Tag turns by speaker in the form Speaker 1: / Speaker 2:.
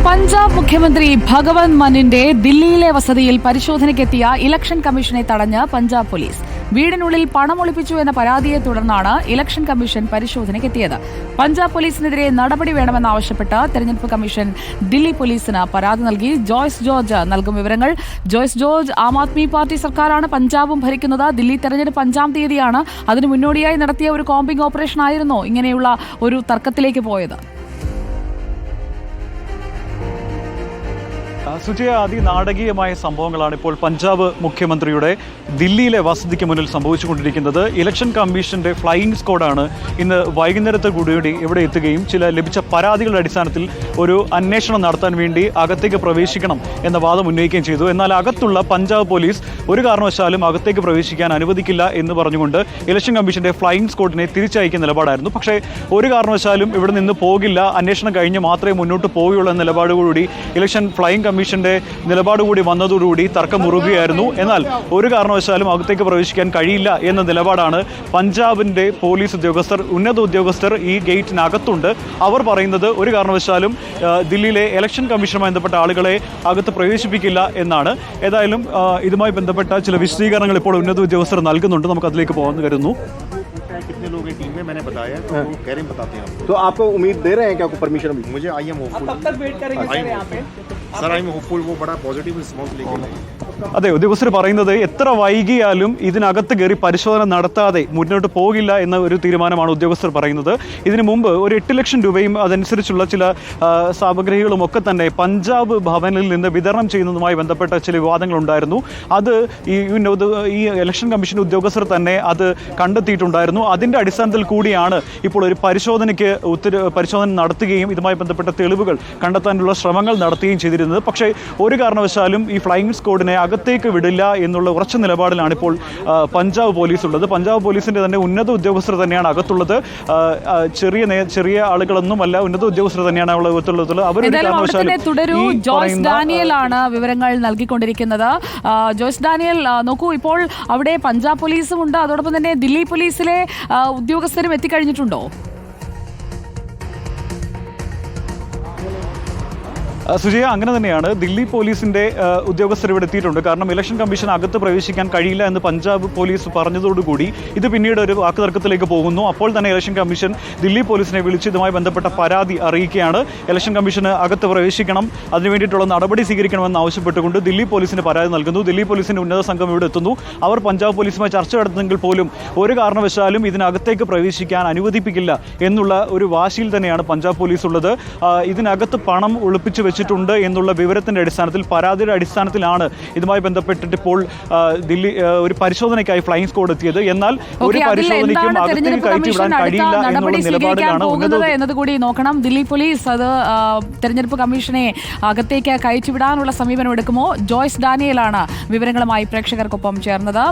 Speaker 1: പഞ്ചാബ് മുഖ്യമന്ത്രി ഭഗവന്ത് മാനിന്റെ ദില്ലിയിലെ വസതിയിൽ പരിശോധനയ്ക്കെത്തിയ ഇലക്ഷൻ കമ്മീഷനെ തടഞ്ഞ് പഞ്ചാബ് പോലീസ്. വീടിനുള്ളിൽ പണം ഒളിപ്പിച്ചു എന്ന പരാതിയെ തുടർന്നാണ് ഇലക്ഷൻ കമ്മീഷൻ പരിശോധനയ്ക്കെത്തിയത്. പഞ്ചാബ് പോലീസിനെതിരെ നടപടി വേണമെന്നാവശ്യപ്പെട്ട് തെരഞ്ഞെടുപ്പ് കമ്മീഷൻ ദില്ലി പോലീസിന് പരാതി നൽകി. ജോയ്സ് ജോർജ് നൽകും വിവരങ്ങൾ. ജോയ്സ് ജോർജ്, ആം ആദ്മി പാർട്ടി സർക്കാരാണ് പഞ്ചാബും ഭരിക്കുന്നത്. ദില്ലി തെരഞ്ഞെടുപ്പ് 5-ാം തീയതിയാണ്. അതിന് മുന്നോടിയായി നടത്തിയ ഒരു കോമ്പിംഗ് ഓപ്പറേഷൻ ആയിരുന്നോ ഇങ്ങനെയുള്ള ഒരു തർക്കത്തിലേക്ക് പോയത്?
Speaker 2: സുജയ, അതിനാടകീയമായ സംഭവങ്ങളാണ് ഇപ്പോൾ പഞ്ചാബ് മുഖ്യമന്ത്രിയുടെ ദില്ലിയിലെ വസതിക്ക് മുന്നിൽ സംഭവിച്ചുകൊണ്ടിരിക്കുന്നത്. ഇലക്ഷൻ കമ്മീഷന്റെ ഫ്ലൈയിങ് സ്ക്വാഡാണ് ഇന്ന് വൈകുന്നേരത്തെ കൂടി ഇവിടെ എത്തുകയും ചില ലഭിച്ച പരാതികളുടെ അടിസ്ഥാനത്തിൽ ഒരു അന്വേഷണം നടത്താൻ വേണ്ടി അകത്തേക്ക് പ്രവേശിക്കണം എന്ന വാദം ഉന്നയിക്കുകയും ചെയ്തു. എന്നാൽ അകത്തുള്ള പഞ്ചാബ് പോലീസ് ഒരു കാരണവശാലും അകത്തേക്ക് പ്രവേശിക്കാൻ അനുവദിക്കില്ല എന്ന് പറഞ്ഞുകൊണ്ട് ഇലക്ഷൻ കമ്മീഷന്റെ ഫ്ലൈയിങ് സ്ക്വാഡിനെ തിരിച്ചയക്കുന്ന നിലപാടായിരുന്നു. പക്ഷേ ഒരു കാരണവശാലും ഇവിടെ നിന്ന് പോകില്ല, അന്വേഷണം കഴിഞ്ഞ് മാത്രമേ മുന്നോട്ട് പോവുകയുള്ളൂ എന്ന നിലപാടുകൂടി ഇലക്ഷൻ ഫ്ലൈയിങ് കമ്മീഷന്റെ നിലപാട് കൂടി വന്നതോടുകൂടി തർക്കം മുറുകുകയായിരുന്നു. എന്നാൽ ഒരു കാരണവശാലും അകത്തേക്ക് പ്രവേശിക്കാൻ കഴിയില്ല എന്ന നിലപാടാണ് പഞ്ചാബിന്റെ പോലീസ് ഉദ്യോഗസ്ഥർ, ഉന്നത ഉദ്യോഗസ്ഥർ ഈ ഗേറ്റിനകത്തുണ്ട്. അവർ പറയുന്നത് ഒരു കാരണവശാലും ദില്ലിയിലെ ഇലക്ഷൻ കമ്മീഷനുമായി ബന്ധപ്പെട്ട ആളുകളെ അകത്ത് പ്രവേശിപ്പിക്കില്ല എന്നാണ്. ഏതായാലും ഇതുമായി ബന്ധപ്പെട്ട ചില വിശദീകരണങ്ങൾ ഇപ്പോൾ ഉന്നത ഉദ്യോഗസ്ഥർ നൽകുന്നുണ്ട്. നമുക്ക് അതിലേക്ക് പോകാമെന്ന് കരുതുന്നു.
Speaker 3: कितने लोग हैं टीम में मैंने बताया, तो वो कह रहे हैं बताते हैं आपको।
Speaker 4: तो आपको उम्मीद दे रहे हैं क्या आपको परमिशन?
Speaker 3: मुझे आई एम होपफुल।
Speaker 1: कब तक वेट करेंगे सर यहाँ पे?
Speaker 3: सर आई एम होपफुल, वो बड़ा पॉजिटिव रिस्पॉन्स लेके
Speaker 2: അതെ, ഉദ്യോഗസ്ഥർ പറയുന്നത് എത്ര വൈകിയാലും ഇതിനകത്ത് കയറി പരിശോധന നടത്താതെ മുന്നോട്ട് പോകില്ല എന്ന ഒരു തീരുമാനമാണ് ഉദ്യോഗസ്ഥർ പറയുന്നത്. ഇതിനു മുമ്പ് ഒരു 8 ലക്ഷം രൂപയും അതനുസരിച്ചുള്ള ചില സാമഗ്രികളും ഒക്കെ തന്നെ പഞ്ചാബ് ഭവനിൽ നിന്ന് വിതരണം ചെയ്യുന്നതുമായി ബന്ധപ്പെട്ട ചില വിവാദങ്ങളുണ്ടായിരുന്നു. അത് ഈ ഇലക്ഷൻ കമ്മീഷൻ ഉദ്യോഗസ്ഥർ തന്നെ അത് കണ്ടെത്തിയിട്ടുണ്ടായിരുന്നു. അതിൻ്റെ അടിസ്ഥാനത്തിൽ കൂടിയാണ് ഇപ്പോൾ ഒരു പരിശോധന നടത്തുകയും ഇതുമായി ബന്ധപ്പെട്ട തെളിവുകൾ കണ്ടെത്താനുള്ള ശ്രമങ്ങൾ നടത്തുകയും ചെയ്തിരുന്നത്. പക്ഷേ ഒരു കാരണവശാലും ഈ ഫ്ലൈയിങ് സ്ക്വാഡിനെ അകത്തേക്ക് വിടില്ല എന്നുള്ള ഉറച്ച നിലപാടിലാണ് ഇപ്പോൾ പഞ്ചാബ് പോലീസ് ഉള്ളത്. പഞ്ചാബ് പോലീസിന്റെ തന്നെ ഉന്നത ഉദ്യോഗസ്ഥർ തന്നെയാണ് അകത്തുള്ളത്. ചെറിയ ആളുകളൊന്നുമല്ല, ഉന്നത ഉദ്യോഗസ്ഥർ തന്നെയാണ് അകത്തുള്ളത്.
Speaker 1: തുടരൂ. ജോയ്സ് ഡാനിയൽ ആണ് വിവരങ്ങൾ നൽകിക്കൊണ്ടിരിക്കുന്നത്. ജോയ്സ് ഡാനിയൽ, നോക്കൂ, ഇപ്പോൾ അവിടെ പഞ്ചാബ് പോലീസും ഉണ്ട്, അതോടൊപ്പം തന്നെ ദില്ലി പോലീസിലെ ഉദ്യോഗസ്ഥരും എത്തിക്കഴിഞ്ഞിട്ടുണ്ടോ?
Speaker 2: സുജയ, അങ്ങനെ തന്നെയാണ്. ദില്ലി പോലീസിന്റെ ഉദ്യോഗസ്ഥർ ഇവിടെ എത്തിയിട്ടുണ്ട്. കാരണം ഇലക്ഷൻ കമ്മീഷൻ അകത്ത് പ്രവേശിക്കാൻ കഴിയില്ല എന്ന് പഞ്ചാബ് പോലീസ് പറഞ്ഞതോടുകൂടി ഇത് പിന്നീട് ഒരു വാക്കുതർക്കത്തിലേക്ക് പോകുന്നു. അപ്പോൾ തന്നെ ഇലക്ഷൻ കമ്മീഷൻ ദില്ലി പോലീസിനെ വിളിച്ച് ഇതുമായി ബന്ധപ്പെട്ട പരാതി അറിയിക്കുകയാണ്. ഇലക്ഷൻ കമ്മീഷന് അകത്ത് പ്രവേശിക്കണം, അതിനു വേണ്ടിയിട്ടുള്ള നടപടി സ്വീകരിക്കണമെന്ന് ആവശ്യപ്പെട്ടുകൊണ്ട് ദില്ലി പോലീസിന് പരാതി നൽകുന്നു. ദില്ലി പോലീസിന്റെ ഉന്നത സംഘം ഇവിടെ എത്തുന്നു. അവർ പഞ്ചാബ് പോലീസുമായി ചർച്ച നടത്തുന്നെങ്കിൽ പോലും ഒരു കാരണവശാലും ഇതിനകത്തേക്ക് പ്രവേശിക്കാൻ അനുവദിപ്പിക്കില്ല എന്നുള്ള ഒരു വാശിയിൽ തന്നെയാണ് പഞ്ചാബ് പോലീസ് ഉള്ളത്. ഇതിനകത്ത് പണം ഒളിപ്പിച്ചു വെച്ചിട്ടുണ്ട് എന്നുള്ള വിവരത്തിന്റെ അടിസ്ഥാനത്തിൽ, പരാതിയുടെ അടിസ്ഥാനത്തിലാണ് ഇതുമായി ബന്ധപ്പെട്ടിട്ട് ഇപ്പോൾ ദില്ലി ഒരു പരിശോധനയ്ക്കായി ഫ്ലൈയിങ് സ്ക്വാഡ് എത്തിയത്. എന്നാൽ ഒരു പരിശോധനയ്ക്കും അകത്തേക്ക് കയറ്റിവിടാൻ കഴിയില്ല എന്നുള്ള നിലപാടിലാണ്
Speaker 1: എന്നതുകൂടി നോക്കണം. ദില്ലി പോലീസ് അത് തെരഞ്ഞെടുപ്പ് കമ്മീഷനെ അകത്തേക്ക് കയറ്റിവിടാനുള്ള സമീപനം എടുക്കുമോ? ജോയ്സ് ഡാനിയലാണ് വിവരങ്ങളുമായി പ്രേക്ഷകർക്കൊപ്പം ചേർന്നത്.